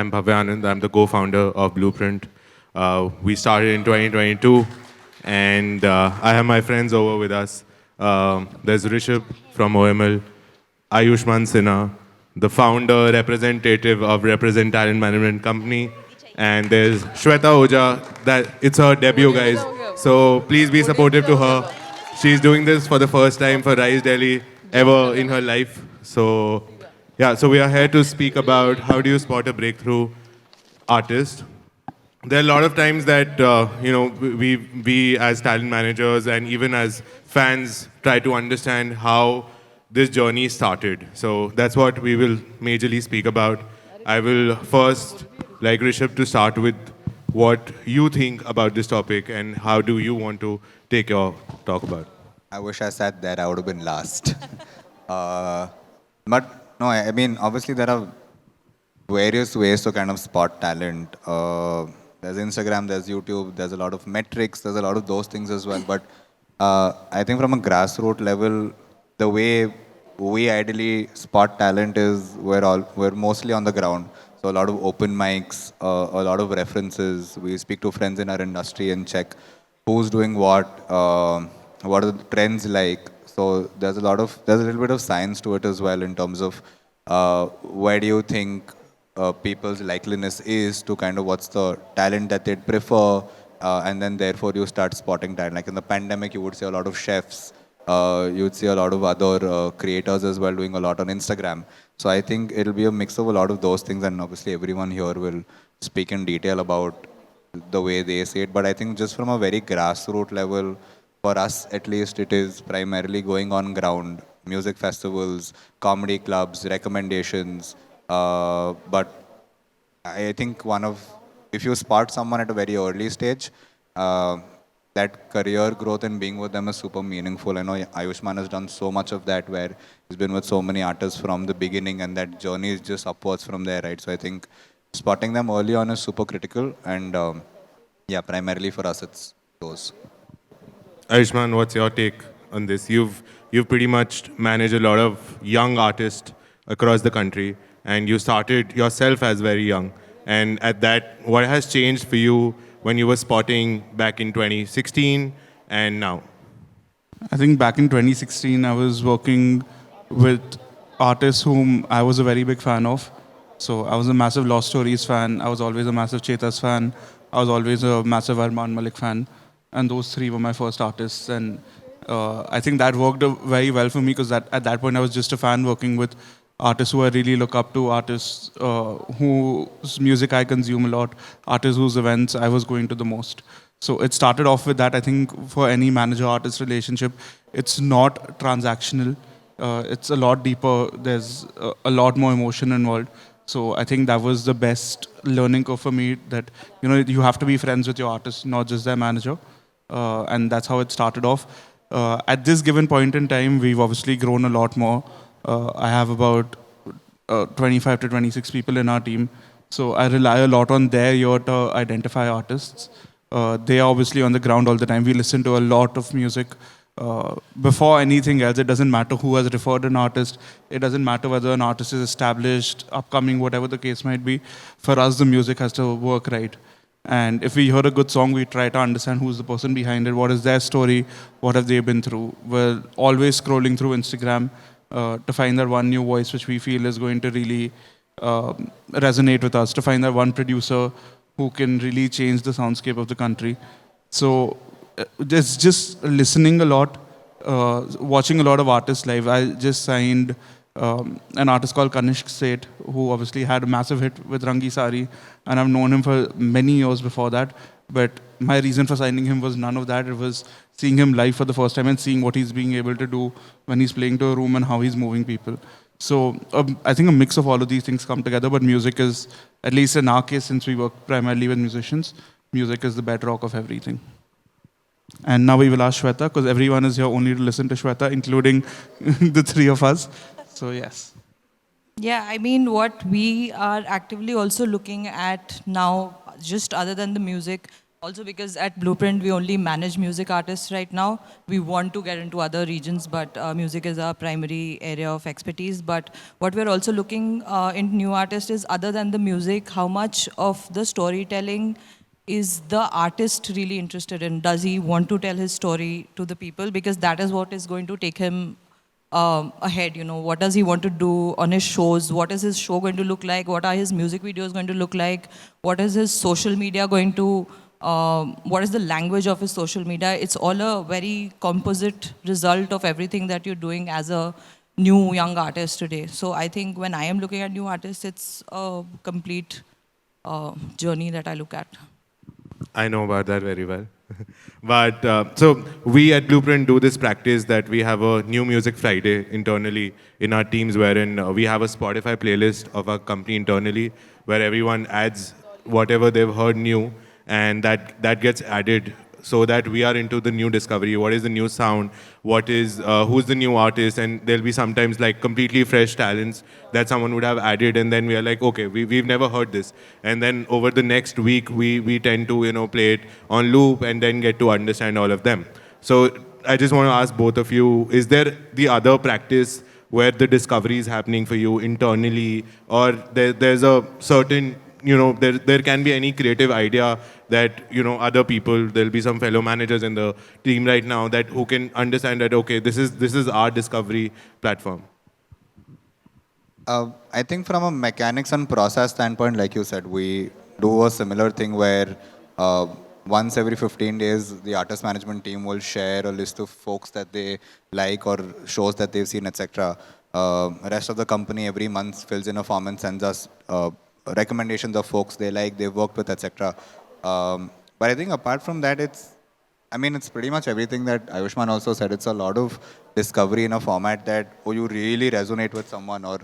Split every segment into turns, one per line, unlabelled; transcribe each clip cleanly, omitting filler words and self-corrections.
I'm Bhavya Anand. I'm the co-founder of Blueprint. We started in 2022, and I have my friends over with us. There's Rishabh from OML, Aayushman Sinha, the founder, representative of Represent Talent Management Company, and there's Sweta Ojha. That it's her debut, guys. So please be supportive to her. She's doing this for the first time for Rise Delhi ever in her life. So yeah, so we are here to speak about how do you spot a breakthrough artist. There are a lot of times that we as talent managers and even as fans try to understand how this journey started. So that's what we will majorly speak about. I will first like Rishabh to start with what you think about this topic and how do you want to take your talk about.
I wish I sat there, I would have been last. uh, but no, I mean, obviously there are various ways to kind of spot talent. There's Instagram, there's YouTube, there's a lot of metrics, there's a lot of those things as well. But I think from a grassroots level, the way we ideally spot talent is we're mostly on the ground. So a lot of open mics, a lot of references. We speak to friends in our industry and check who's doing what are the trends like. So there's a little bit of science to it as well in terms of where do you think people's likeliness is to kind of what's the talent that they'd prefer, and then therefore you start spotting talent. Like in the pandemic, you would see a lot of chefs, you would see a lot of other creators as well doing a lot on Instagram. So I think it'll be a mix of a lot of those things, and obviously everyone here will speak in detail about the way they see it. But I think just from a very grassroots level, for us at least, it is primarily going on ground, music festivals, comedy clubs, recommendations. But I think if you spot someone at a very early stage, that career growth and being with them is super meaningful. I know Ayushman has done so much of that where he's been with so many artists from the beginning and that journey is just upwards from there, right? So I think spotting them early on is super critical. And yeah, primarily for us, it's those.
Ayushman, what's your take on this? You've pretty much managed a lot of young artists across the country, and you started yourself as very young. And at that, what has changed for you when you were spotting back in 2016 and now?
I think back in 2016, I was working with artists whom I was a very big fan of. So I was a massive Lost Stories fan. I was always a massive Chetas fan. I was always a massive Arman Malik fan. And those three were my first artists. And I think that worked very well for me because at that point I was just a fan working with artists who I really look up to, artists whose music I consume a lot, artists whose events I was going to the most. So it started off with that. I think for any manager-artist relationship, it's not transactional. It's a lot deeper. There's a lot more emotion involved. So I think that was the best learning curve for me. That you have to be friends with your artist, not just their manager, and that's how it started off. At this given point in time, we've obviously grown a lot more. I have about 25 to 26 people in our team. So I rely a lot on their ear to identify artists. They are obviously on the ground all the time. We listen to a lot of music. Before anything else, it doesn't matter who has referred an artist. It doesn't matter whether an artist is established, upcoming, whatever the case might be. For us, the music has to work right. And if we hear a good song, we try to understand who's the person behind it, what is their story, what have they been through. We're always scrolling through Instagram to find that one new voice which we feel is going to really resonate with us, to find that one producer who can really change the soundscape of the country. So there's just listening a lot, watching a lot of artists live. I just signed an artist called Kanishk Seth, who obviously had a massive hit with Rangi Sari, and I've known him for many years before that. But my reason for signing him was none of that. It was seeing him live for the first time and seeing what he's being able to do when he's playing to a room and how he's moving people. So I think a mix of all of these things come together, but music is, at least in our case, since we work primarily with musicians, music is the bedrock of everything. And now we will ask Sweta, because everyone is here only to listen to Sweta, including the three of us. So yes.
Yeah, I mean, what we are actively also looking at now, just other than the music, Also because at Blueprint, we only manage music artists right now. We want to get into other regions, but music is our primary area of expertise. But what we're also looking in new artists is, other than the music, how much of the storytelling is the artist really interested in? Does he want to tell his story to the people? Because that is what is going to take him ahead. You know, what does he want to do on his shows? What is his show going to look like? What are his music videos going to look like? What is his social media going to, what is the language of his social media? It's all a very composite result of everything that you're doing as a new young artist today. So I think when I am looking at new artists, it's a complete journey that I look at.
I know about that very well. But so we at Blueprint do this practice that we have a new music Friday internally in our teams, wherein we have a Spotify playlist of our company internally, where everyone adds whatever they've heard new, and that gets added so that we are into the new discovery. What is the new sound? What is who's the new artist? And there'll be sometimes like completely fresh talents that someone would have added, and then we are like, okay, we've never heard this. And then over the next week, we tend to play it on loop and then get to understand all of them. So I just want to ask both of you: is there the other practice where the discovery is happening for you internally, or there's a certain there can be any creative idea that other people, there'll be some fellow managers in the team right now that who can understand that, okay, this is our discovery platform.
I think from a mechanics and process standpoint, like you said, we do a similar thing where once every 15 days, the artist management team will share a list of folks that they like or shows that they've seen, etc. Rest of the company every month fills in a form and sends us recommendations of folks they like, they've worked with, etc. But I think apart from that, it's pretty much everything that Aayushman also said. It's a lot of discovery in a format that, you really resonate with someone or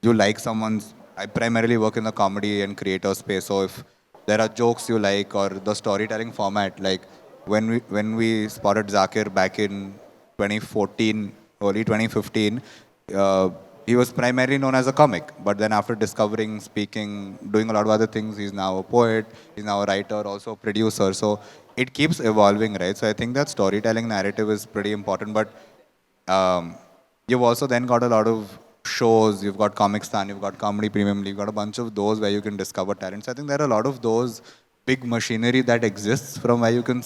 you like someone's. I primarily work in the comedy and creator space, so if there are jokes you like or the storytelling format, like when we spotted Zakir back in 2014, early 2015, he was primarily known as a comic, but then after discovering speaking, doing a lot of other things, he's now a poet, he's now a writer, also a producer. So it keeps evolving, right? So I think that storytelling narrative is pretty important, but you've also then got a lot of shows. You've got Comic Stan, you've got Comedy Premium, you've got a bunch of those where you can discover talents. I think there are a lot of those big machinery that exists from where you can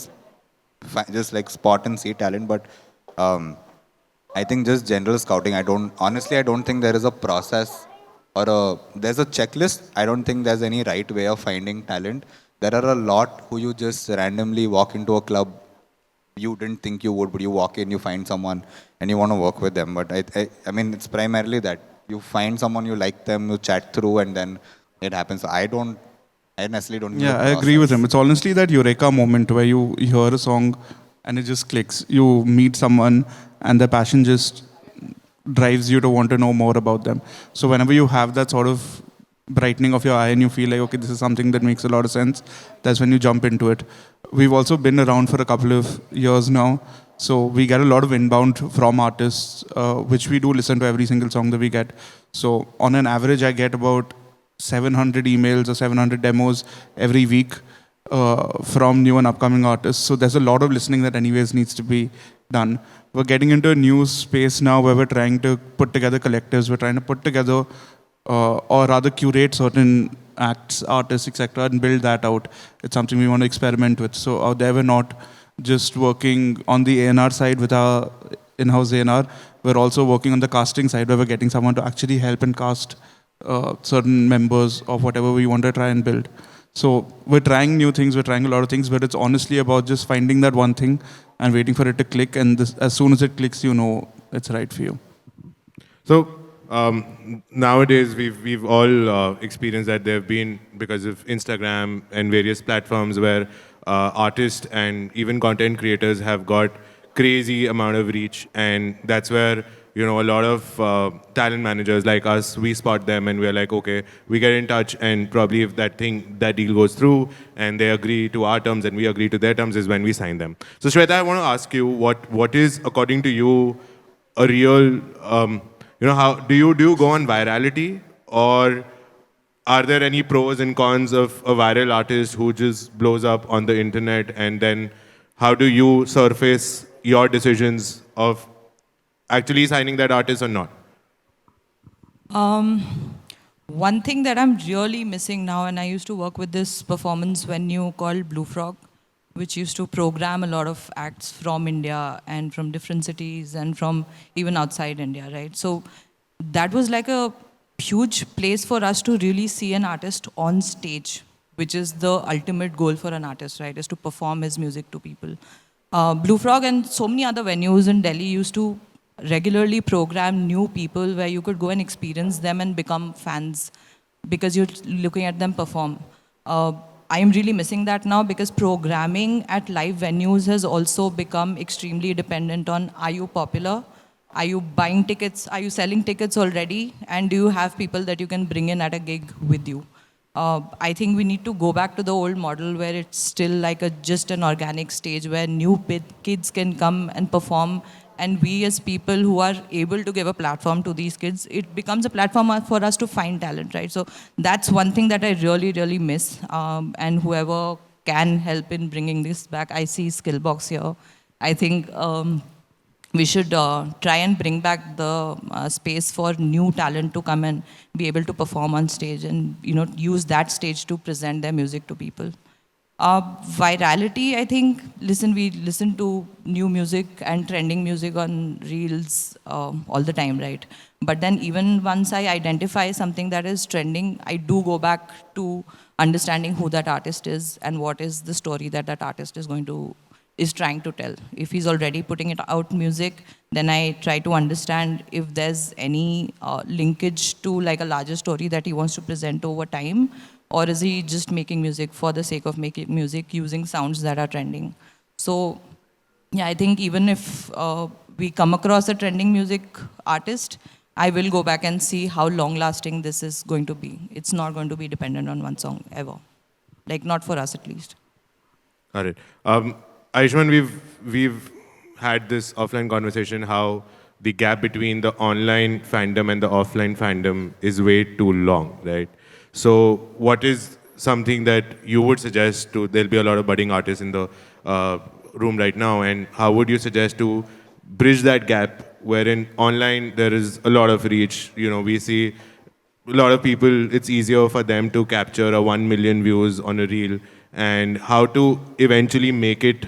just like spot and see talent. But I think just general scouting, I don't think there is a process or there's a checklist. I don't think there's any right way of finding talent. There are a lot who you just randomly walk into a club, you didn't think you would, but you walk in, you find someone, and you want to work with them. But I mean, it's primarily that you find someone, you like them, you chat through, and then it happens. So I necessarily don't.
Yeah, I agree with him. It's honestly that eureka moment where you hear a song and it just clicks. You meet someone and the passion just drives you to want to know more about them. So whenever you have that sort of brightening of your eye and you feel like, okay, this is something that makes a lot of sense, that's when you jump into it. We've also been around for a couple of years now, so we get a lot of inbound from artists, which we do listen to every single song that we get. So on an average, I get about 700 emails or 700 demos every week from new and upcoming artists. So there's a lot of listening that anyways needs to be done. We're getting into a new space now where we're trying to put together collectives. We're trying to put together or rather curate certain acts, artists, etc., and build that out. It's something we want to experiment with. So out there, we're not just working on the A&R side with our in-house A&R. We're also working on the casting side, where we're getting someone to actually help and cast certain members of whatever we want to try and build. So we're trying new things, we're trying a lot of things, but it's honestly about just finding that one thing and waiting for it to click. And as soon as it clicks, you know it's right for you.
So nowadays, we've all experienced that there have been, because of Instagram and various platforms, where artists and even content creators have got crazy amount of reach, and that's where a lot of talent managers like us, we spot them and we're like, okay, we get in touch, and probably if that deal goes through and they agree to our terms and we agree to their terms, is when we sign them. So Sweta, I want to ask you, what is, according to you, a real how do you go on virality, or are there any pros and cons of a viral artist who just blows up on the internet, and then how do you surface your decisions of actually signing that artist or not?
One thing that I'm really missing now, and I used to work with this performance venue called Blue Frog, which used to program a lot of acts from India and from different cities and from even outside India, right? So that was like a huge place for us to really see an artist on stage, which is the ultimate goal for an artist, right? Is to perform his music to people. Blue Frog and so many other venues in Delhi used to regularly program new people where you could go and experience them and become fans because you're looking at them perform. I am really missing that now because programming at live venues has also become extremely dependent on, are you popular? Are you buying tickets? Are you selling tickets already? And do you have people that you can bring in at a gig with you? I think we need to go back to the old model where it's still like just an organic stage where new kids can come and perform, and we as people who are able to give a platform to these kids, it becomes a platform for us to find talent, right? So that's one thing that I really, really miss. And whoever can help in bringing this back, I see Skillbox here. I think we should try and bring back the space for new talent to come and be able to perform on stage and use that stage to present their music to people. Virality, I think, we listen to new music and trending music on reels all the time, right? But then even once I identify something that is trending, I do go back to understanding who that artist is and what is the story that that artist is trying to tell. If he's already putting it out music, then I try to understand if there's any linkage to like a larger story that he wants to present over time, or is he just making music for the sake of making music using sounds that are trending. So yeah, I think even if we come across a trending music artist, I will go back and see how long lasting this is going to be. It's not going to be dependent on one song ever. Like not for us at least.
Got it. Aayushman, we've had this offline conversation how the gap between the online fandom and the offline fandom is way too long, right? So what is something that you would suggest to, there'll be a lot of budding artists in the room right now, and how would you suggest to bridge that gap wherein online there is a lot of reach, we see a lot of people, it's easier for them to capture a 1 million views on a reel, and how to eventually make it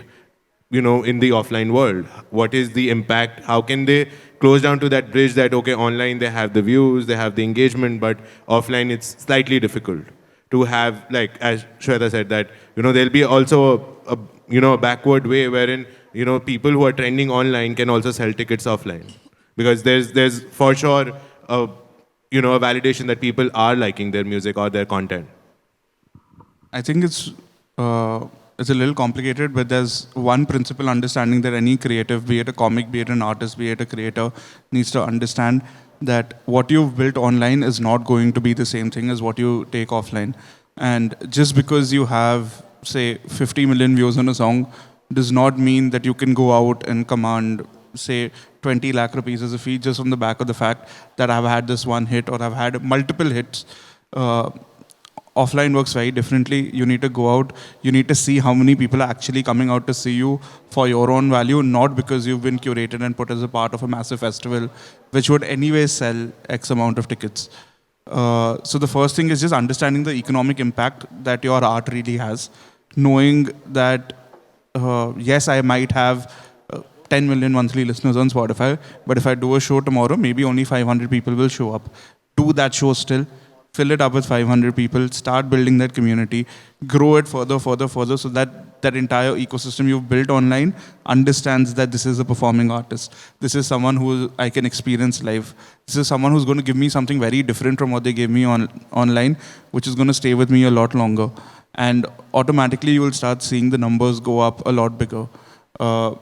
in the offline world. What is the impact? How can they close down to that bridge that, okay, online they have the views, they have the engagement, but offline it's slightly difficult to have, like, as Sweta said, that, there'll be also a backward way wherein, people who are trending online can also sell tickets offline. Because there's for sure a validation that people are liking their music or their content.
I think it's a little complicated, but there's one principle understanding that any creative, be it a comic, be it an artist, be it a creator, needs to understand that what you've built online is not going to be the same thing as what you take offline. And just because you have, say, 50 million views on a song does not mean that you can go out and command, say, 20 lakh rupees as a fee just on the back of the fact that I've had this one hit or I've had multiple hits. Offline works very differently. You need to go out. You need to see how many people are actually coming out to see you for your own value, not because you've been curated and put as a part of a massive festival, which would anyway sell X amount of tickets. So the first thing is just understanding the economic impact that your art really has. Knowing that, yes, I might have 10 million monthly listeners on Spotify, but if I do a show tomorrow, maybe only 500 people will show up. Do that show still. Fill it up with 500 people, start building that community, grow it further, so that that entire ecosystem you've built online understands that this is a performing artist. This is someone who I can experience live. This is someone who's going to give me something very different from what they gave me online, which is going to stay with me a lot longer. And automatically you will start seeing the numbers go up a lot bigger.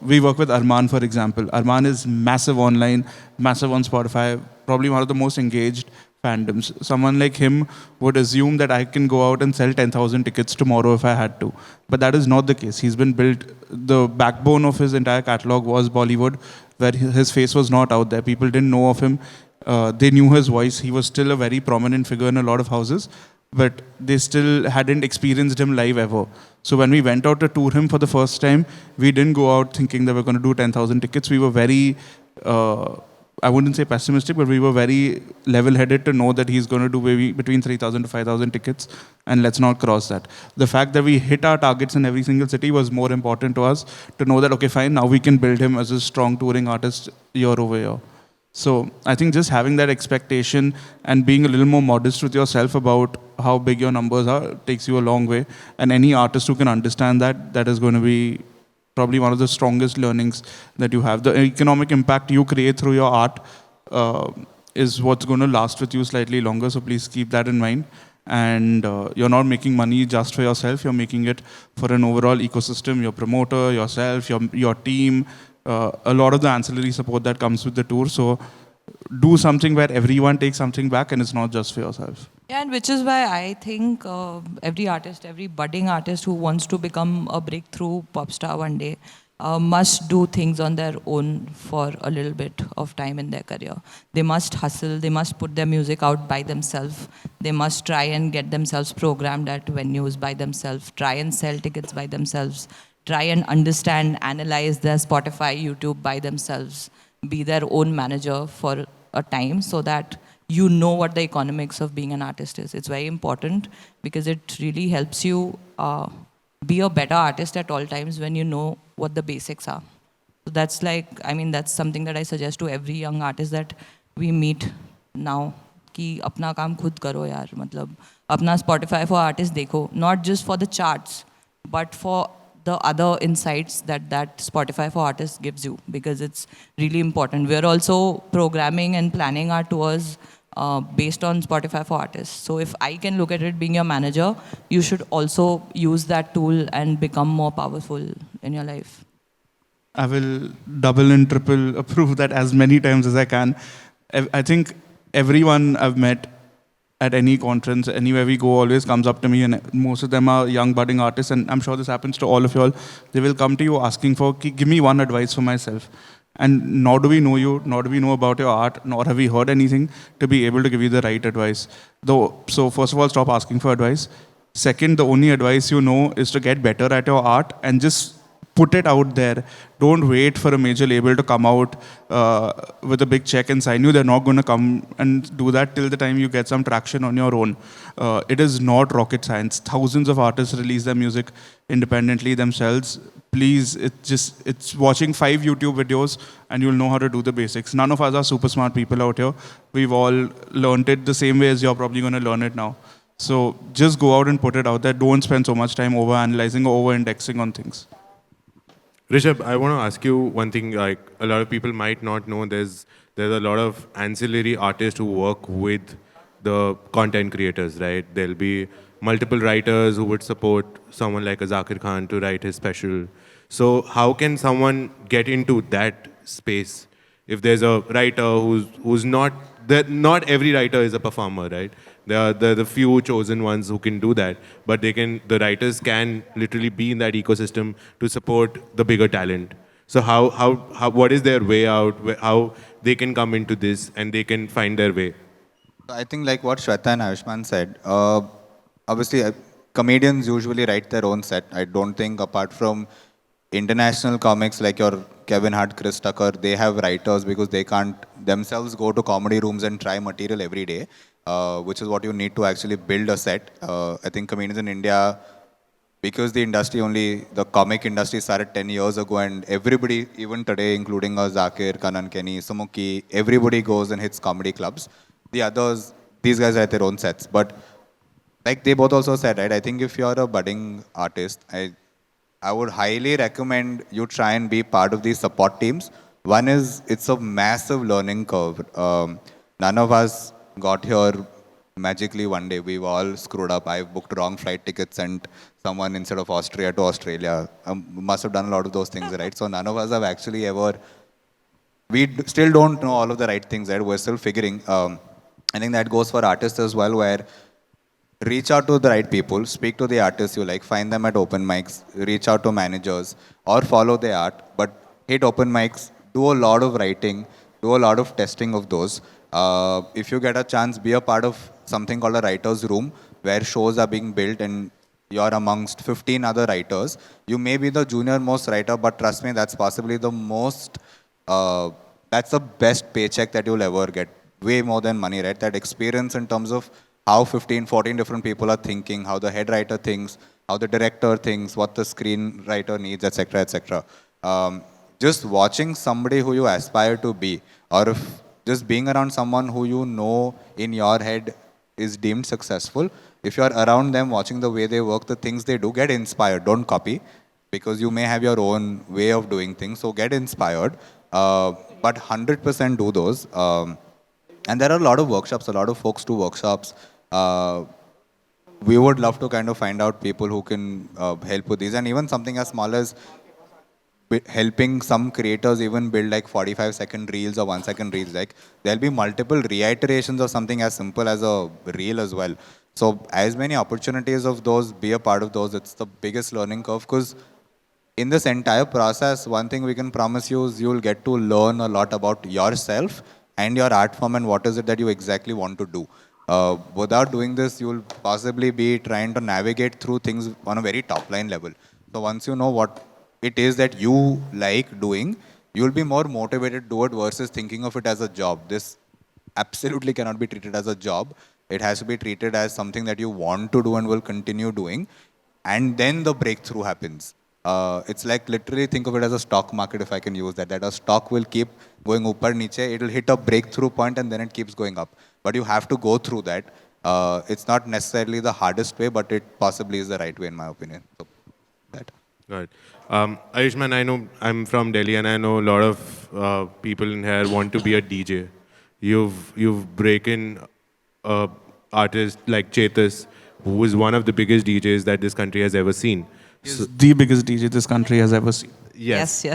We work with Arman, for example. Arman is massive online, massive on Spotify, probably one of the most engaged fandoms. Someone like him would assume that I can go out and sell 10,000 tickets tomorrow if I had to. But that is not the case. He's been built, the backbone of his entire catalog was Bollywood, where his face was not out there. People didn't know of him. They knew his voice. He was still a very prominent figure in a lot of houses. but they still hadn't experienced him live ever. So when we went out to tour him for the first time, we didn't go out thinking that we're going to do 10,000 tickets. We were very, I wouldn't say pessimistic, but we were very level-headed to know that he's going to do maybe between 3,000 to 5,000 tickets, and let's not cross that. The fact that we hit our targets in every single city was more important to us to know that, okay, fine, now we can build him as a strong touring artist year over year. So I think just having that expectation and being a little more modest with yourself about how big your numbers are takes you a long way. And any artist who can understand that, that is going to be probably one of the strongest learnings that you have. The economic impact you create through your art is what's going to last with you slightly longer. So please keep that in mind. And you're not making money just for yourself. You're making it for an overall ecosystem, your promoter, yourself, your team, a lot of the ancillary support that comes with the tour. So do something where everyone takes something back and it's not just for yourself.
Yeah, and which is why I think every artist, every budding artist who wants to become a breakthrough pop star one day must do things on their own for a little bit of time in their career. They must hustle, they must put their music out by themselves, they must try and get themselves programmed at venues by themselves, try and sell tickets by themselves, try and understand, analyze their Spotify, YouTube by themselves, be their own manager for a time so that you know what the economics of being an artist is. It's very important because it really helps you be a better artist at all times when you know what the basics are. So that's like, I mean, that's something that I suggest to every young artist that we meet now. कि अपना काम खुद करो यार, मतलब अपना Spotify for artists देखो, not just for the charts, but for the other insights that Spotify for artists gives you, because it's really important. We're also programming and planning our tours based on Spotify for artists. So if I can look at it being your manager, you should also use that tool and become more powerful in your life.
I will double and triple approve that as many times as I can. I think everyone I've met at any conference, anywhere we go, always comes up to me, and most of them are young budding artists, and I'm sure this happens to all of you all. They will come to you asking for, give me one advice for myself. And nor do we know you, nor do we know about your art, nor have we heard anything to be able to give you the right advice. So first of all, stop asking for advice. Second, the only advice you know is to get better at your art and just put it out there. Don't wait for a major label to come out with a big check and sign you. They're not going to come and do that till the time you get some traction on your own. It is not rocket science. Thousands of artists release their music independently themselves. Please, it's watching 5 YouTube videos and you'll know how to do the basics. None of us are super smart people out here. We've all learned it the same way as you're probably going to learn it now. So just go out and put it out there. Don't spend so much time over-analyzing or over-indexing on things.
Rishabh, I want to ask you one thing. Like, a lot of people might not know, there's a lot of ancillary artists who work with the content creators, right? There'll be multiple writers who would support someone like a Zakir Khan to write his special. So how can someone get into that space if there's a writer who's not that? Not every writer is a performer, right? There are the few chosen ones who can do that, but the writers can literally be in that ecosystem to support the bigger talent. So what is their way out? How they can come into this and they can find their way?
I think like what Sweta and Aayushman said, obviously comedians usually write their own set. I don't think apart from international comics like your Kevin Hart, Chris Tucker, they have writers because they can't themselves go to comedy rooms and try material every day, which is what you need to actually build a set. I think comedians in India, because the comic industry started 10 years ago, and everybody, even today, including Zakir, Kanan, Kenny, Sumuki, everybody goes and hits comedy clubs. The others, these guys write their own sets. But like they both also said, right, I think if you're a budding artist, I would highly recommend you try and be part of these support teams. One is, it's a massive learning curve. None of us got here magically one day. We've all screwed up. I booked wrong flight tickets and someone instead of Austria to Australia. Must have done a lot of those things, right? So none of us have actually ever, still don't know all of the right things, right? We're still figuring. I think that goes for artists as well, where reach out to the right people, speak to the artists you like, find them at open mics, reach out to managers, or follow their art, but hit open mics, do a lot of writing, do a lot of testing of those. If you get a chance, be a part of something called a writer's room, where shows are being built and you're amongst 15 other writers. You may be the junior most writer, but trust me, that's possibly the most, that's the best paycheck that you'll ever get. Way more than money, right? That experience in terms of how 15, 14 different people are thinking, how the head writer thinks, how the director thinks, what the screenwriter needs, etc., etc. Just watching somebody who you aspire to be, or if just being around someone who you know in your head is deemed successful, if you're around them watching the way they work, the things they do, get inspired. Don't copy, because you may have your own way of doing things. So get inspired, but 100% do those. And there are a lot of workshops, a lot of folks do workshops. We would love to kind of find out people who can help with these, and even something as small as helping some creators even build like 45-second reels or 1 second reels. Like there'll be multiple reiterations of something as simple as a reel as well. So as many opportunities of those, be a part of those. It's the biggest learning curve, because in this entire process, one thing we can promise you is you'll get to learn a lot about yourself and your art form and what is it that you exactly want to do. Without doing this, you'll possibly be trying to navigate through things on a very top line level. So once you know what it is that you like doing, you'll be more motivated to do it versus thinking of it as a job. This absolutely cannot be treated as a job. It has to be treated as something that you want to do and will continue doing. And then the breakthrough happens. It's like literally think of it as a stock market, if I can use that. That a stock will keep going upar niche. It'll hit a breakthrough point and then it keeps going up. But you have to go through that. It's not necessarily the hardest way, but it possibly is the right way in my opinion. So that.
Right. Aayushman, I know I'm from Delhi, and I know a lot of people in here want to be a DJ. You've breaking artist like Chetas, who is one of the biggest DJs that this country has ever seen.
He's the biggest DJ this country has ever seen.
Yes.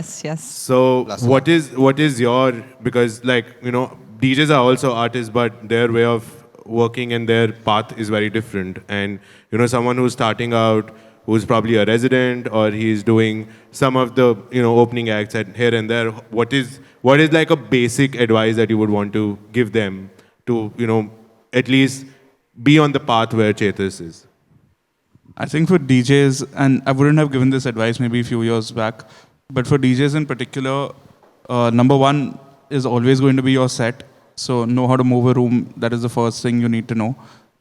So what is your, because like DJs are also artists, but their way of working and their path is very different. And someone who's starting out, who's probably a resident, or he's doing some of the opening acts at here and there. What is like a basic advice that you would want to give them to at least be on the path where Chetas is?
I think for DJs, and I wouldn't have given this advice maybe a few years back, but for DJs in particular, number one is always going to be your set. So know how to move a room. That is the first thing you need to know.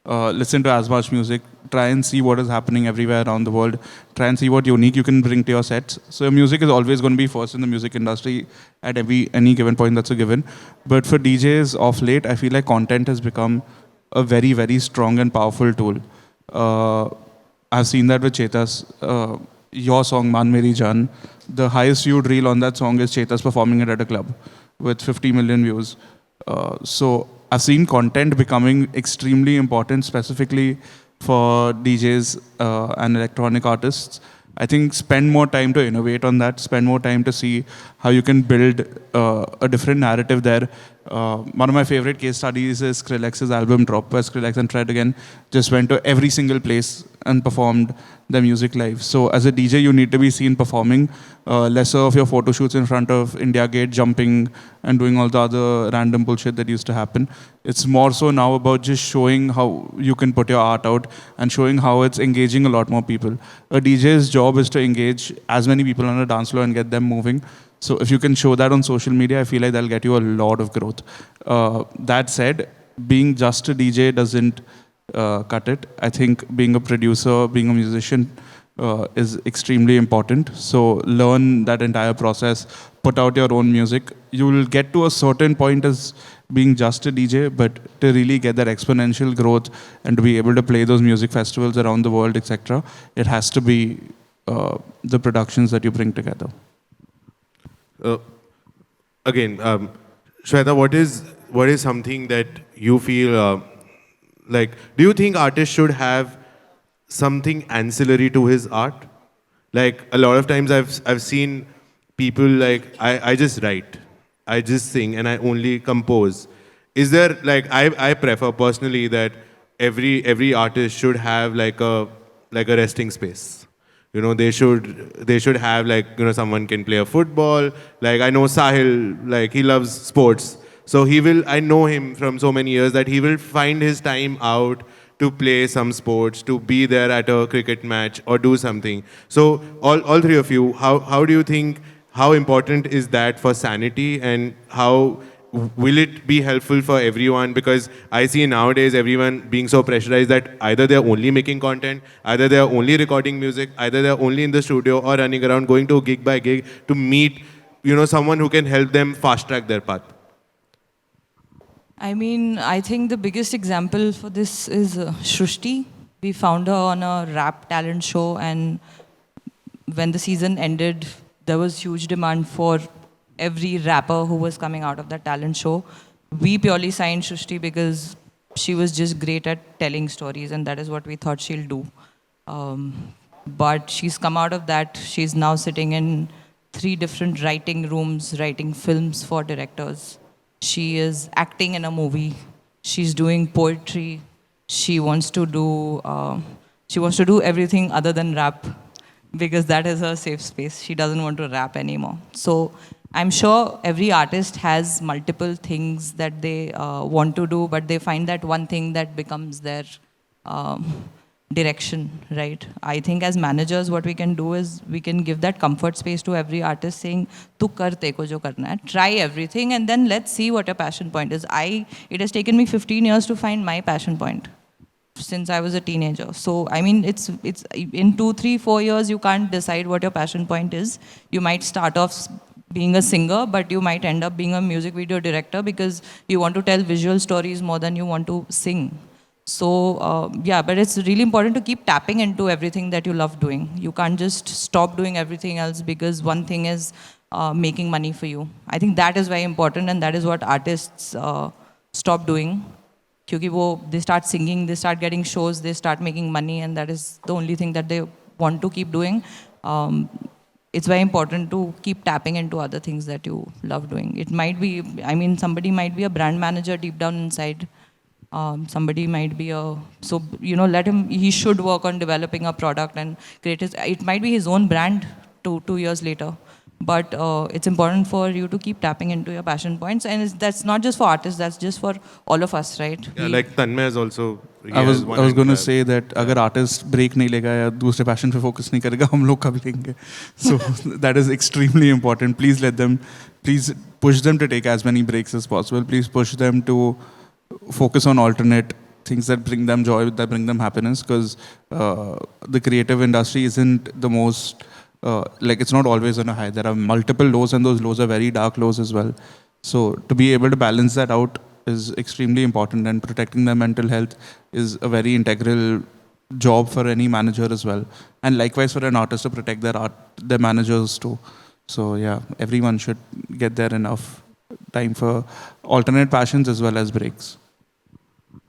Listen to as much music. Try and see what is happening everywhere around the world. Try and see what unique you can bring to your sets. So your music is always going to be first in the music industry at any given point. That's a given. But for DJs of late, I feel like content has become a very, very strong and powerful tool. I've seen that with Chetas. Your song, Man Meri Jaan, the highest viewed reel on that song is Chetas performing it at a club with 50 million views. So I've seen content becoming extremely important, specifically for DJs and electronic artists. I think spend more time to innovate on that, spend more time to see how you can build a different narrative there. One of my favorite case studies is Skrillex's album Drop, where Skrillex and Fred again just went to every single place and performed their music live. So as a DJ, you need to be seen performing, lesser of your photo shoots in front of India Gate, jumping and doing all the other random bullshit that used to happen. It's more so now about just showing how you can put your art out and showing how it's engaging a lot more people. A DJ's job is to engage as many people on a dance floor and get them moving. So if you can show that on social media, I feel like that'll get you a lot of growth. That said, being just a DJ doesn't cut it. I think being a producer, being a musician is extremely important. So learn that entire process, put out your own music. You will get to a certain point as being just a DJ, but to really get that exponential growth and to be able to play those music festivals around the world, etc., it has to be the productions that you bring together.
Again, Sweta, what is something that you feel like? Do you think artists should have something ancillary to his art? Like a lot of times, I've seen people like I just write, I just sing, and I only compose. Is there like I prefer personally that every artist should have like a resting space. They should have like someone can play a football. Like I know Sahil, like he loves sports, so I know him from so many years that he will find his time out to play some sports, to be there at a cricket match or do something. So all three of you, how do you think, how important is that for sanity, and how will it be helpful for everyone? Because I see nowadays everyone being so pressurized that either they're only making content, either they're only recording music, either they're only in the studio or running around going to gig by gig to meet, someone who can help them fast track their path.
I mean, I think the biggest example for this is Shrushti. We found her on a rap talent show, and when the season ended, there was huge demand for every rapper who was coming out of that talent show. We purely signed Shrushti because she was just great at telling stories, and that is what we thought she'll do. But she's come out of that. She's now sitting in 3 different writing rooms, writing films for directors. She is acting in a movie. She's doing poetry. She wants to do. She wants to do everything other than rap, because that is her safe space. She doesn't want to rap anymore. So I'm sure every artist has multiple things that they want to do, but they find that one thing that becomes their direction, right? I think as managers, what we can do is we can give that comfort space to every artist, saying, "Tu kar teko jo karna hai. Try everything, and then let's see what your passion point is." It has taken me 15 years to find my passion point since I was a teenager. So I mean, it's in 2, 3, 4 years you can't decide what your passion point is. You might start off being a singer, but you might end up being a music video director because you want to tell visual stories more than you want to sing. So yeah, but it's really important to keep tapping into everything that you love doing. You can't just stop doing everything else because one thing is making money for you. I think that is very important, and that is what artists stop doing. Because they start singing, they start getting shows, they start making money, and that is the only thing that they want to keep doing. It's very important to keep tapping into other things that you love doing. It might be, I mean, somebody might be a brand manager deep down inside. Somebody might be let him, he should work on developing a product and create it might be his own brand 2 years later. But it's important for you to keep tapping into your passion points. And that's not just for artists, that's just for all of us, right?
Yeah, like Tanmay is also.
I was going to say that अगर artist break नहीं लेगा या दूसरे passion पे focus नहीं करेगा, हम लोग कब लेंगे? So that is extremely important. Please push them to take as many breaks as possible. Please push them to focus on alternate things that bring them joy, that bring them happiness, because the creative industry isn't the most it's not always on a high. There are multiple lows, and those lows are very dark lows as well. So to be able to balance that out is extremely important, and protecting their mental health is a very integral job for any manager as well, and likewise for an artist to protect their managers too. So yeah, everyone should get there enough time for alternate passions as well as breaks.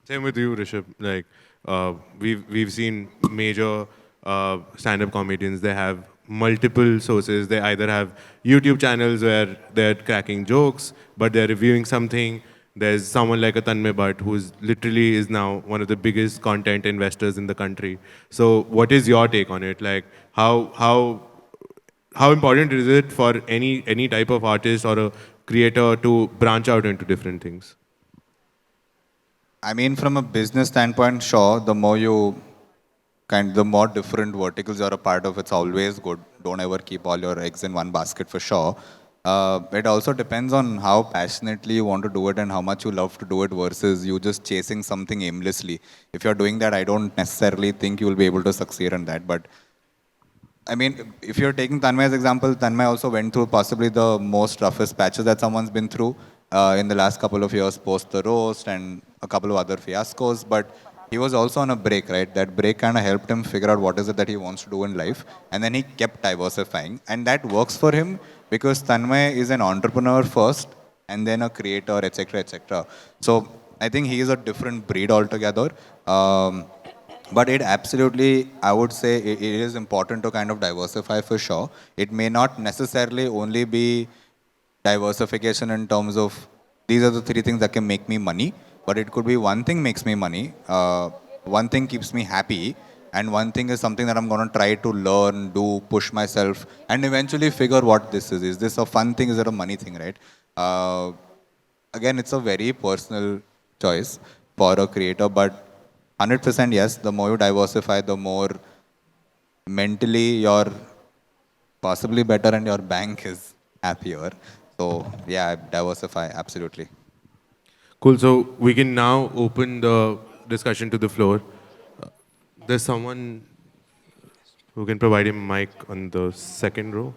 Same with you, Rishabh. Like we've seen major stand-up comedians. They have multiple sources. They either have YouTube channels where they're cracking jokes, but they're reviewing something. There's someone like a Tanmay Bhatt who's literally is now one of the biggest content investors in the country. So what is your take on it? Like how important is it for any type of artist or a creator to branch out into different things?
I mean, from a business standpoint, sure, the more different verticals you're a part of, it's always good. Don't ever keep all your eggs in one basket for sure. It also depends on how passionately you want to do it and how much you love to do it versus you just chasing something aimlessly. If you're doing that, I don't necessarily think you'll be able to succeed in that. But I mean, if you're taking Tanmay's example, Tanmay also went through possibly the most roughest patches that someone's been through in the last couple of years post the roast and a couple of other fiascos. But he was also on a break, right? That break kind of helped him figure out what is it that he wants to do in life. And then he kept diversifying. And that works for him because Tanmay is an entrepreneur first and then a creator, etc., etc. So I think he is a different breed altogether. But it absolutely, I would say, it is important to kind of diversify for sure. It may not necessarily only be diversification in terms of these are the 3 things that can make me money, but it could be one thing makes me money, one thing keeps me happy, and one thing is something that I'm going to try to learn, do, push myself, and eventually figure what this is. Is this a fun thing? Is it a money thing, right? Again, it's a very personal choice for a creator, but 100% yes. The more you diversify, the more mentally you're possibly better and your bank is happier. So yeah, diversify, absolutely.
Cool. So we can now open the discussion to the floor. There's someone who can provide him mic on the second row.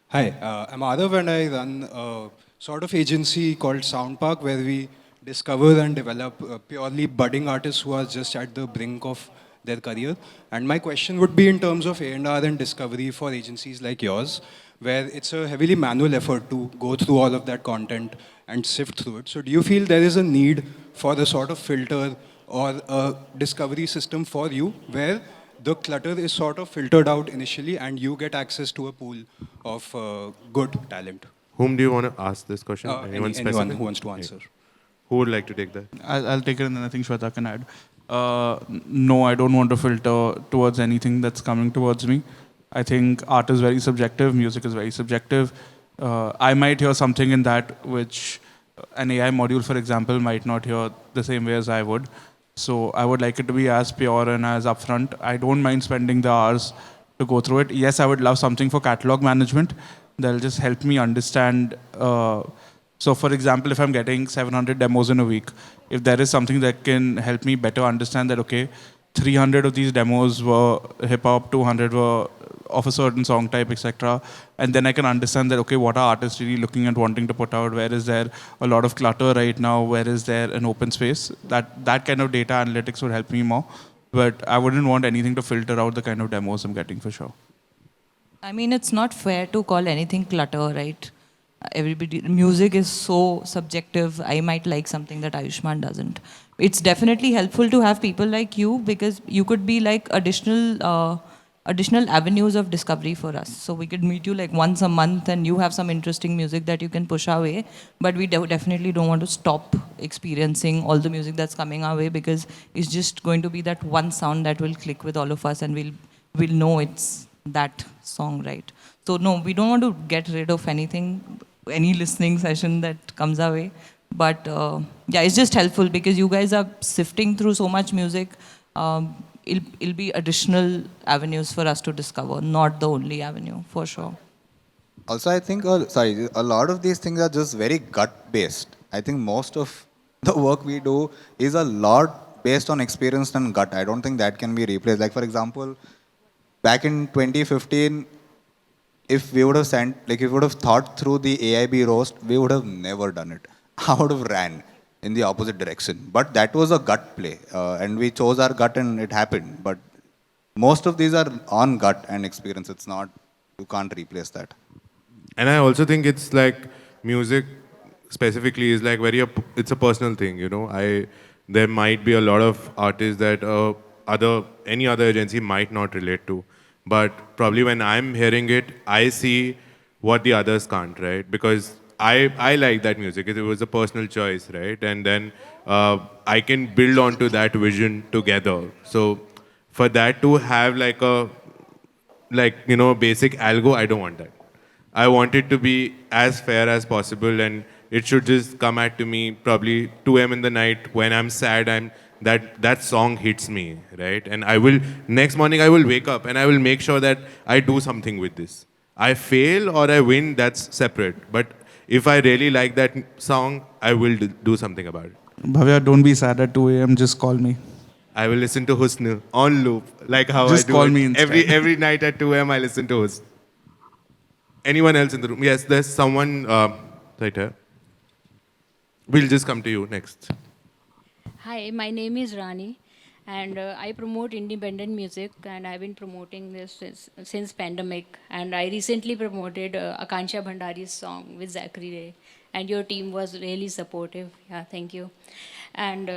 Hi, I'm Adav and I run a sort of agency called Sound Park where we discover and develop purely budding artists who are just at the brink of their career. And my question would be in terms of A&R and discovery for agencies like yours, where it's a heavily manual effort to go through all of that content and sift through it. So do you feel there is a need for a sort of filter or a discovery system for you where the clutter is sort of filtered out initially and you get access to a pool of good talent?
Whom do you want to ask this question? Anyone
Anyone
specific?
who wants to
Yeah.
answer.
Who would like to take that?
I'll take it and then I think Sweta can add. No, I don't want to filter towards anything that's coming towards me. I think art is very subjective, music is very subjective. I might hear something in that which an AI module, for example, might not hear the same way as I would. So I would like it to be as pure and as upfront. I don't mind spending the hours to go through it. Yes, I would love something for catalog management that'll just help me understand. So, for example, if I'm getting 700 demos in a week, if there is something that can help me better understand that, okay, 300 of these demos were hip hop, 200 were of a certain song type, etc. And then I can understand that, okay, what are artists really looking at wanting to put out? Where is there a lot of clutter right now? Where is there an open space? That kind of data analytics would help me more. But I wouldn't want anything to filter out the kind of demos I'm getting for sure.
I mean, it's not fair to call anything clutter, right? Everybody, music is so subjective. I might like something that Aayushman doesn't. It's definitely helpful to have people like you because you could be like additional avenues of discovery for us. So we could meet you like once a month and you have some interesting music that you can push our way. But we definitely don't want to stop experiencing all the music that's coming our way because it's just going to be that one sound that will click with all of us and we'll know it's that song, right? So no, we don't want to get rid of anything, any listening session that comes our way. But yeah, it's just helpful because you guys are sifting through so much music. It'll be additional avenues for us to discover, not the only avenue, for sure.
Also, I think, a lot of these things are just very gut based. I think most of the work we do is a lot based on experience and gut. I don't think that can be replaced. Like, for example, back in 2015, if we would have sent, like, if we would have thought through the AIB roast, we would have never done it. I would have ran in the opposite direction. But that was a gut play. And we chose our gut and it happened. But most of these are on gut and experience. It's not, you can't replace that.
And I also think it's like music specifically is like it's a personal thing, you know. There might be a lot of artists that any other agency might not relate to, but probably when I'm hearing it, I see what the others can't, right? Because I like that music. It was a personal choice, right? And then I can build onto that vision together. So for that to have like a basic algo, I don't want that. I want it to be as fair as possible, and it should just come at to me probably 2 a.m. in the night when I'm sad. That song hits me, right? And I will next morning I will wake up and I will make sure that I do something with this. I fail or I win, that's separate. But if I really like that song, I will do something about it.
Bhavya, don't be sad at 2 a.m. Just call me.
I will listen to Husn on loop, like how
Just
I do
call
it.
me instead.
Every night at 2 a.m. I listen to Husn. Anyone else in the room? Yes, there's someone right here. We'll just come to you next.
Hi, my name is Rani, and I promote independent music, and I've been promoting this since pandemic. And I recently promoted Akansha Bhandari's song with Zachary Ray, and your team was really supportive. Yeah, thank you. And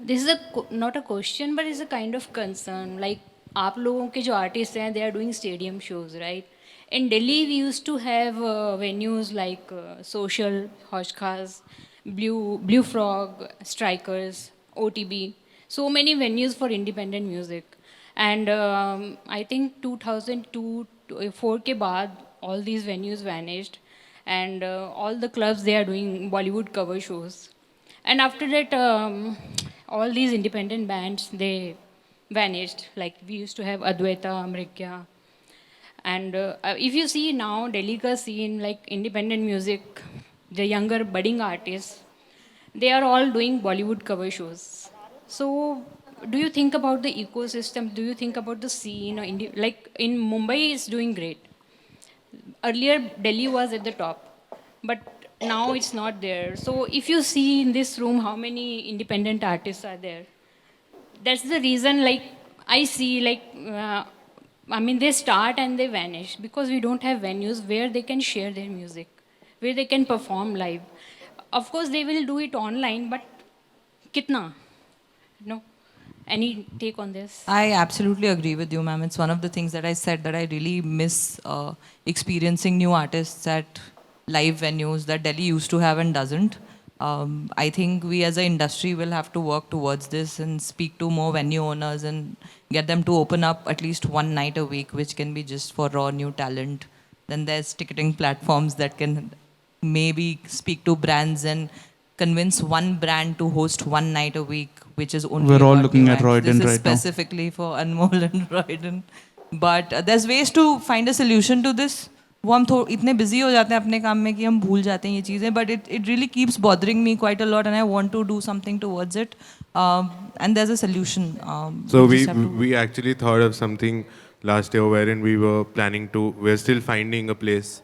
this is not a question, but it's a kind of concern. Like, आप लोगों के जो artists हैं, they are doing stadium shows, right? In Delhi, we used to have venues like Social, Hoshkhaz, Blue Frog, Strikers, OTB. So many venues for independent music. And I think 2002, 4 ke baad, all these venues vanished. And all the clubs, they are doing Bollywood cover shows. And after that, all these independent bands, they vanished. Like we used to have Advaita, Amrikya. And if you see now, Delhi ka scene, like independent music, the younger budding artists, they are all doing Bollywood cover shows. So, do you think about the ecosystem? Do you think about the scene? Or like in Mumbai, it's doing great. Earlier, Delhi was at the top, but now it's not there. So, if you see in this room how many independent artists are there, that's the reason. Like I see, like I mean, they start and they vanish because we don't have venues where they can share their music, where they can perform live. Of course, they will do it online, but kitna? No. Any take on this?
I absolutely agree with you, ma'am. It's one of the things that I said that I really miss experiencing new artists at live venues that Delhi used to have and doesn't. I think we as an industry will have to work towards this and speak to more venue owners and get them to open up at least one night a week, which can be just for raw new talent. Then there's ticketing platforms that can maybe speak to brands and convince one brand to host one night a week, which is only
We're all
about
looking
new
at
acts.
Royden
This is
right now.
specifically for Anmol and Royden. But there's ways to find a solution to this. वो हम इतने busy हो जाते हैं अपने काम में कि हम भूल जाते हैं ये चीज़ें, but it really keeps bothering me quite a lot and I want to do something towards it. And there's a solution.
So
we
we
just have to
we actually thought of something last year wherein we were planning to. We're still finding a place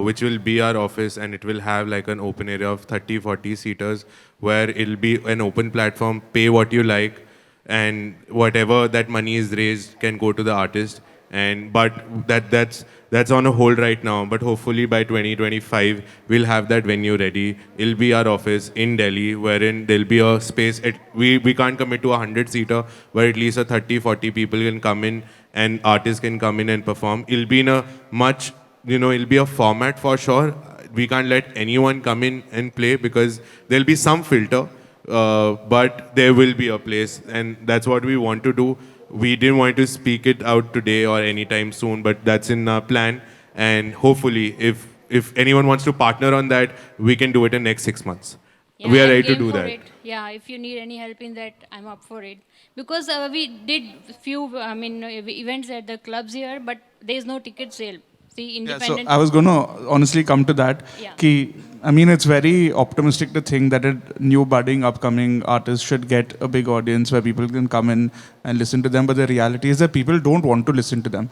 which will be our office and it will have like an open area of 30, 40 seaters where it'll be an open platform. Pay what you like, and whatever that money is raised can go to the artist. And but that's on a hold right now. But hopefully by 2025 we'll have that venue ready. It'll be our office in Delhi, wherein there'll be a space. We can't commit to a 100-seater, but at least a 30, 40 people can come in and artists can come in and perform. It'll be in a much, it'll be a format for sure. We can't let anyone come in and play because there'll be some filter, but there will be a place, and that's what we want to do. We didn't want to speak it out today or anytime soon, but that's in our plan. And hopefully, if anyone wants to partner on that, we can do it in next 6 months.
Yeah,
We are
I'm
ready to
game
do
for
that.
it. Yeah, if you need any help in that, I'm up for it. Because we did few, I mean, events at the clubs here, but there is no ticket sale. See,
Yeah, so
independent.
I was going to honestly come to that.
Yeah.
Ki, I mean, it's very optimistic to think that a new budding, upcoming artist should get a big audience where people can come in and listen to them. But the reality is that people don't want to listen to them.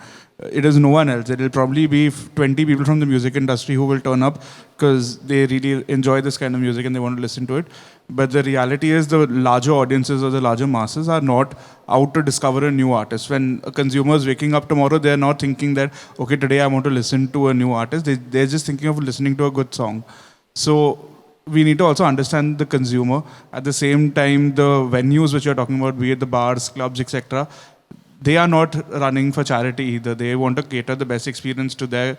It is no one else. It will probably be 20 people from the music industry who will turn up because they really enjoy this kind of music and they want to listen to it. But the reality is the larger audiences or the larger masses are not out to discover a new artist. When a consumer is waking up tomorrow, they're not thinking that, okay, today I want to listen to a new artist. They're just thinking of listening to a good song. So we need to also understand the consumer. At the same time, the venues which you're talking about, be it the bars, clubs, etc., they are not running for charity either. They want to cater the best experience to their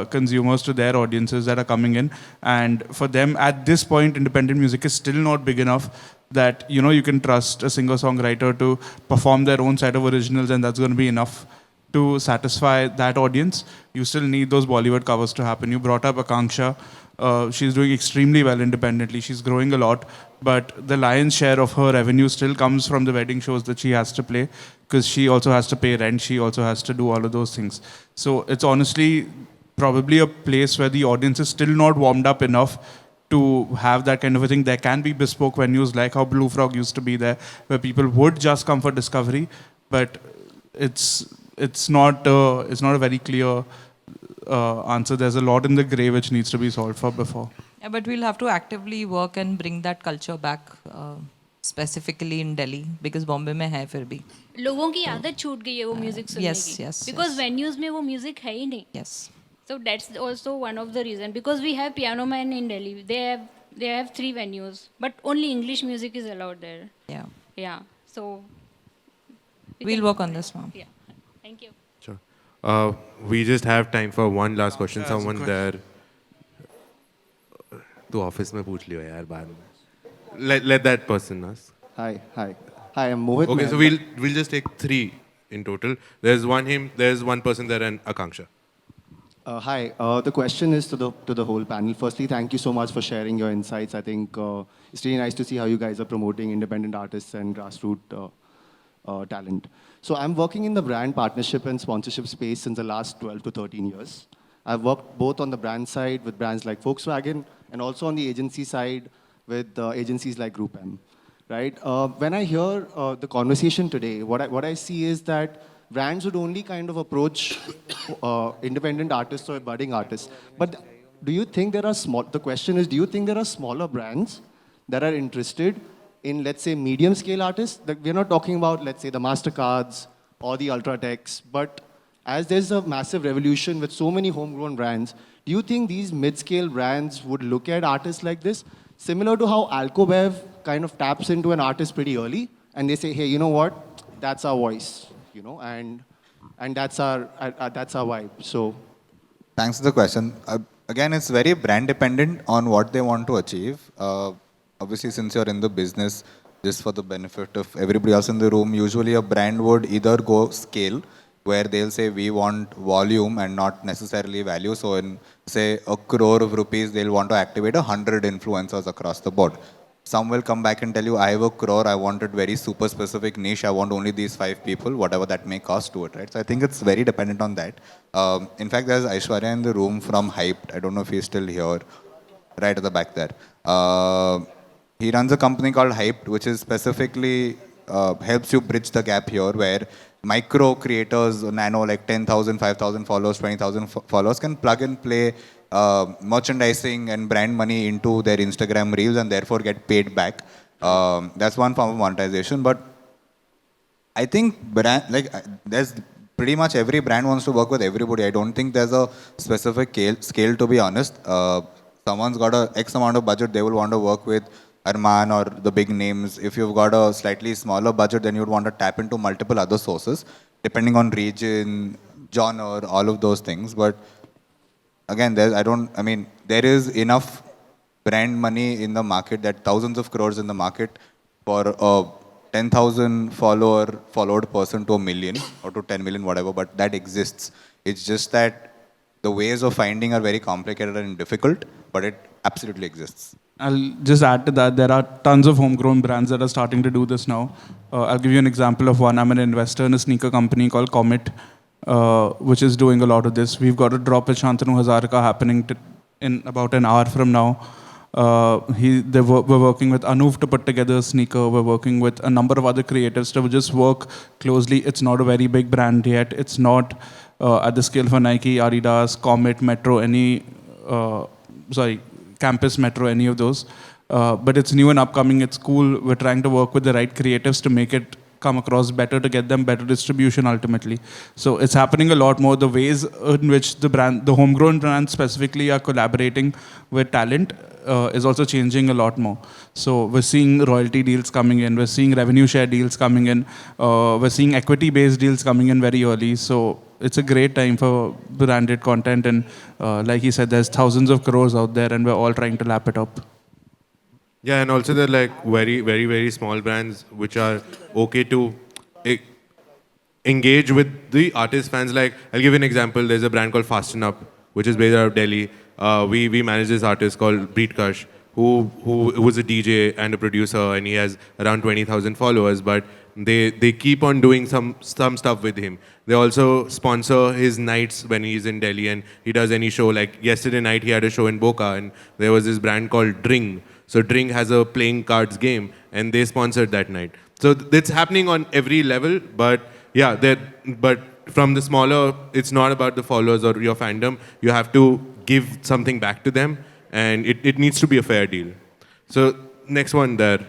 consumers, to their audiences that are coming in. And for them, at this point, independent music is still not big enough that you can trust a singer-songwriter to perform their own set of originals, and that's going to be enough to satisfy that audience. You still need those Bollywood covers to happen. You brought up Akanksha. She's doing extremely well independently. She's growing a lot, but the lion's share of her revenue still comes from the wedding shows that she has to play because she also has to pay rent. She also has to do all of those things. So it's honestly probably a place where the audience is still not warmed up enough to have that kind of a thing. There can be bespoke venues like how Blue Frog used to be there, where people would just come for discovery, but it's not a very clear answer. There's a lot in the grey which needs to be solved for before.
Yeah, but we'll have to actively work and bring that culture back, specifically in Delhi, because Bombay में है फिर भी.
लोगों की आदत छूट गई है वो म्यूजिक सुनने
yes,
की.
yes,
Because
yes.
venues में वो म्यूजिक है ही नहीं.
Yes.
So that's also one of the reason. Because we have Piano Man in Delhi. They have 3 venues, but only English music is allowed there.
Yeah.
Yeah. So
We'll work on this, ma'am.
Yeah. Thank you.
Sure. We just have time for one last question.
Yeah, that's a
Someone there. तो office में पूछ लियो यार बाद में. Let that person ask.
Hi, I'm Mohit.
Okay, so
Mehta.
we'll just take 3 in total. There's one him, there's one person there, and Akanksha.
Hi. The question is to the whole panel. Firstly, thank you so much for sharing your insights. I think it's really nice to see how you guys are promoting independent artists and grassroots talent. So I'm working in the brand partnership and sponsorship space since the last 12 to 13 years. I've worked both on the brand side with brands like Volkswagen and also on the agency side with agencies like Group M. Right? When I hear the conversation today, what I see is that brands would only kind of approach independent artists or budding artists. But do you think there are small? The question is, do you think there are smaller brands that are interested in, let's say, medium scale artists? That we're not talking about, let's say, the Mastercards or the Ultratechs, but as there's a massive revolution with so many homegrown brands, do you think these mid-scale brands would look at artists like this, similar to how Alcobev kind of taps into an artist pretty early, and they say, hey, you know what, that's our voice, and that's our vibe. So,
Thanks for the question. Again, it's very brand dependent on what they want to achieve. Obviously, since you're in the business, just for the benefit of everybody else in the room, usually a brand would either go scale, where they'll say we want volume and not necessarily value. So in say 1 crore of rupees, they'll want to activate 100 influencers across the board. Some will come back and tell you, I have 1 crore, I want it very super specific niche, I want only these 5 people, whatever that may cost to it, right? So I think it's very dependent on that. In fact, there's Aishwarya in the room from Hyped. I don't know if he's still here, right at the back there. He runs a company called Hyped, which is specifically helps you bridge the gap here, where micro creators, nano, like 10,000, 5,000 followers, 20,000 followers, can plug and play merchandising and brand money into their Instagram reels and therefore get paid back. That's one form of monetization. But I think there's pretty much every brand wants to work with everybody. I don't think there's a specific scale to be honest. Someone's got a X amount of budget, they will want to work with Arman or the big names. If you've got a slightly smaller budget, then you'd want to tap into multiple other sources, depending on region, genre, all of those things. But again, there is enough brand money in the market, that thousands of crores in the market for a 10,000 followed person to 1 million or to 10 million, whatever, but that exists. It's just that the ways of finding are very complicated and difficult, but it absolutely exists.
I'll just add to that, there are tons of homegrown brands that are starting to do this now. I'll give you an example of one. I'm an investor in a sneaker company called Comet, which is doing a lot of this. We've got a drop with Shantanu Hazarika happening in about an hour from now. We're working with Anuv to put together a sneaker. We're working with a number of other creatives to just work closely. It's not a very big brand yet. It's not at the scale for Nike, Adidas, Comet, Metro, Campus, Metro, any of those. But it's new and upcoming. It's cool. We're trying to work with the right creatives to make it come across better, to get them better distribution ultimately. So it's happening a lot more. The ways in which the homegrown brands specifically are collaborating with talent is also changing a lot more. So we're seeing royalty deals coming in. We're seeing revenue share deals coming in. We're seeing equity-based deals coming in very early. So it's a great time for branded content. And like he said, there's thousands of crores out there and we're all trying to lap it up.
Yeah, and also they're like very, very, very small brands which are okay to engage with the artist fans. Like, I'll give you an example. There's a brand called Fasten Up, which is based out of Delhi. We manage this artist called Preetkash, who was a DJ and a producer, and he has around 20,000 followers. But they keep on doing some stuff with him. They also sponsor his nights when he's in Delhi and he does any show. Like yesterday night, he had a show in Boca, and there was this brand called Dring. So Dring has a playing cards game, and they sponsored that night. So it's happening on every level, but yeah, but from the smaller, it's not about the followers or your fandom. You have to give something back to them, and it needs to be a fair deal. So next one there.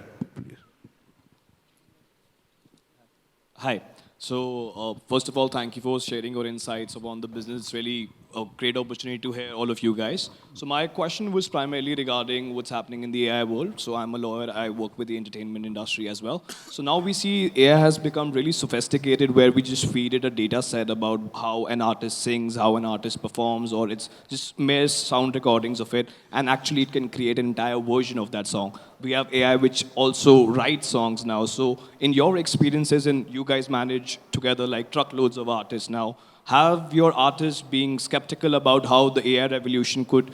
Hi. So first of all, thank you for sharing your insights upon the business. It's really a great opportunity to hear all of you guys. So my question was primarily regarding what's happening in the AI world. So I'm a lawyer. I work with the entertainment industry as well. So now we see AI has become really sophisticated, where we just feed it a data set about how an artist sings, how an artist performs, or it's just mere sound recordings of it, and actually it can create an entire version of that song. We have AI which also writes songs now. So in your experiences, and you guys manage together like truckloads of artists now, have your artists being skeptical about how the AI revolution could,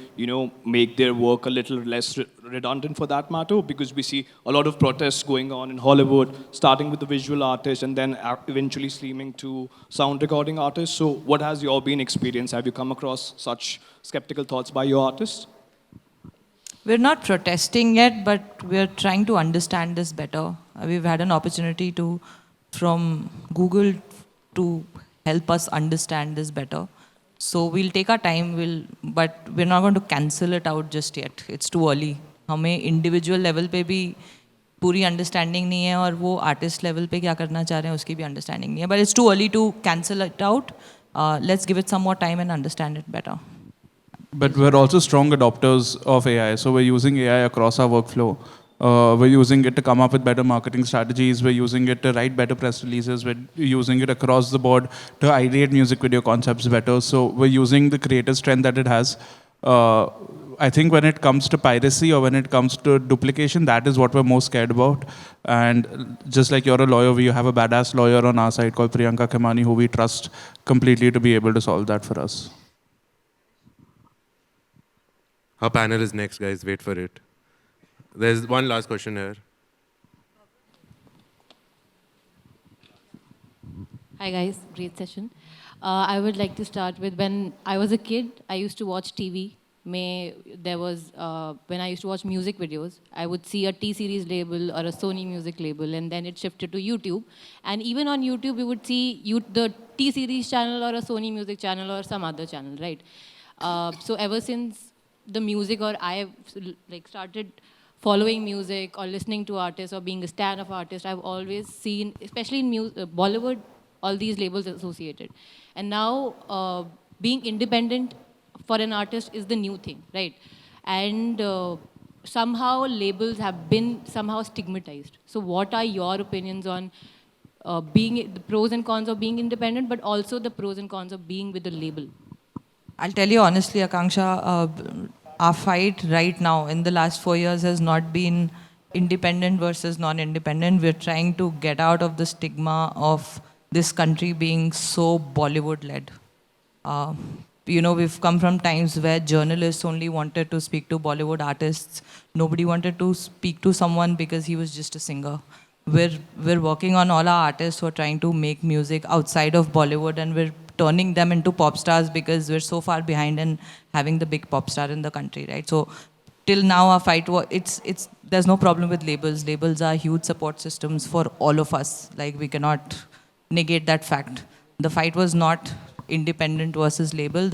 make their work a little less redundant for that matter? Because we see a lot of protests going on in Hollywood, starting with the visual artists and then eventually streaming to sound recording artists. So what has your been experience? Have you come across such skeptical thoughts by your artists?
We're not protesting yet, but we're trying to understand this better. We've had an opportunity from Google to help us understand this better. So we'll take our time, but we're not going to cancel it out just yet. It's too early. हमें individual level पे भी पूरी understanding नहीं है और वो artist level पे क्या करना चाह रहे हैं उसकी भी understanding नहीं है. But it's too early to cancel it out. Let's give it some more time and understand it better.
But we're also strong adopters of AI. So we're using AI across our workflow. We're using it to come up with better marketing strategies. We're using it to write better press releases. We're using it across the board to ideate music video concepts better. So we're using the creative strength that it has. I think when it comes to piracy or when it comes to duplication, that is what we're most scared about. And just like you're a lawyer, we have a badass lawyer on our side called Priyanka Khemani, who we trust completely to be able to solve that for us.
Our panel is next, guys. Wait for it. There's one last question here.
Hi guys, great session. I would like to start with when I was a kid, I used to watch TV. When I used to watch music videos, I would see a T-Series label or a Sony music label, and then it shifted to YouTube. And even on YouTube, you would see the T-Series channel or a Sony music channel or some other channel, right? So ever since the music, or I started following music or listening to artists or being a stan of artists, I've always seen, especially in Bollywood, all these labels associated. And now being independent for an artist is the new thing, right? And somehow labels have been somehow stigmatized. So what are your opinions on the pros and cons of being independent, but also the pros and cons of being with a label?
I'll tell you honestly, Akanksha, our fight right now in the last 4 years has not been independent versus non-independent. We're trying to get out of the stigma of this country being so Bollywood-led. We've come from times where journalists only wanted to speak to Bollywood artists. Nobody wanted to speak to someone because he was just a singer. We're working on all our artists who are trying to make music outside of Bollywood, and we're turning them into pop stars because we're so far behind in having the big pop star in the country, right? So till now our fight, there's no problem with labels. Labels are huge support systems for all of us. Like, we cannot negate that fact. The fight was not independent versus label.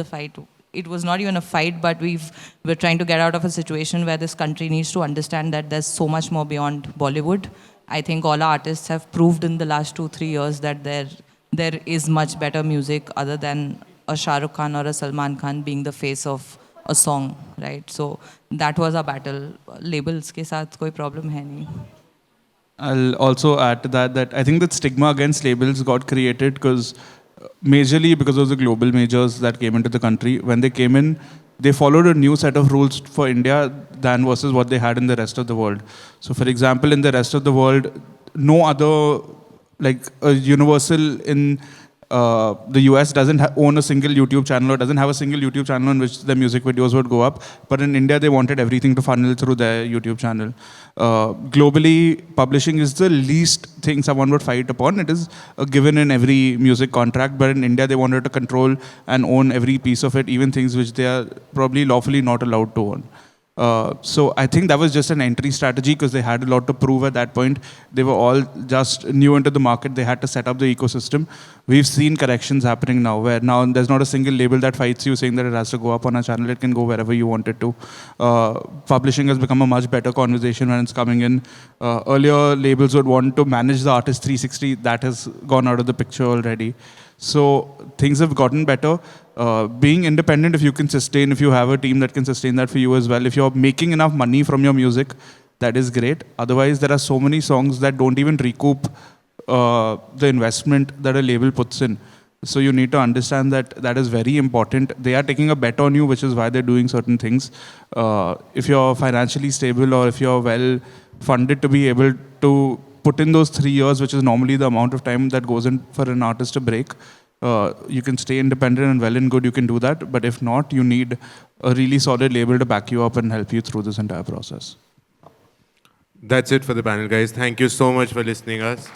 It was not even a fight, but we're trying to get out of a situation where this country needs to understand that there's so much more beyond Bollywood. I think all our artists have proved in the last 2-3 years that there is much better music other than a Shah Rukh Khan or a Salman Khan being the face of a song, right? So that was our battle. Labels ke saath koi problem hai nahi.
I'll also add to that I think that stigma against labels got created majorly because of the global majors that came into the country. When they came in, they followed a new set of rules for India than versus what they had in the rest of the world. So for example, in the rest of the world, no other, like a Universal in the US doesn't own a single YouTube channel or doesn't have a single YouTube channel on which the music videos would go up. But in India, they wanted everything to funnel through their YouTube channel. Globally, publishing is the least thing someone would fight upon. It is a given in every music contract. But in India, they wanted to control and own every piece of it, even things which they are probably lawfully not allowed to own. So I think that was just an entry strategy because they had a lot to prove at that point. They were all just new into the market. They had to set up the ecosystem. We've seen corrections happening now, where now there's not a single label that fights you saying that it has to go up on a channel. It can go wherever you want it to. Publishing has become a much better conversation when it's coming in. Earlier, labels would want to manage the artist 360. That has gone out of the picture already. So things have gotten better. Being independent, if you can sustain, if you have a team that can sustain that for you as well, if you're making enough money from your music, that is great. Otherwise, there are so many songs that don't even recoup the investment that a label puts in. So you need to understand that that is very important. They are taking a bet on you, which is why they're doing certain things. If you're financially stable or if you're well funded to be able to put in those 3 years, which is normally the amount of time that goes in for an artist to break, you can stay independent and well and good, you can do that. But if not, you need a really solid label to back you up and help you through this entire process.
That's it for the panel, guys. Thank you so much for listening us.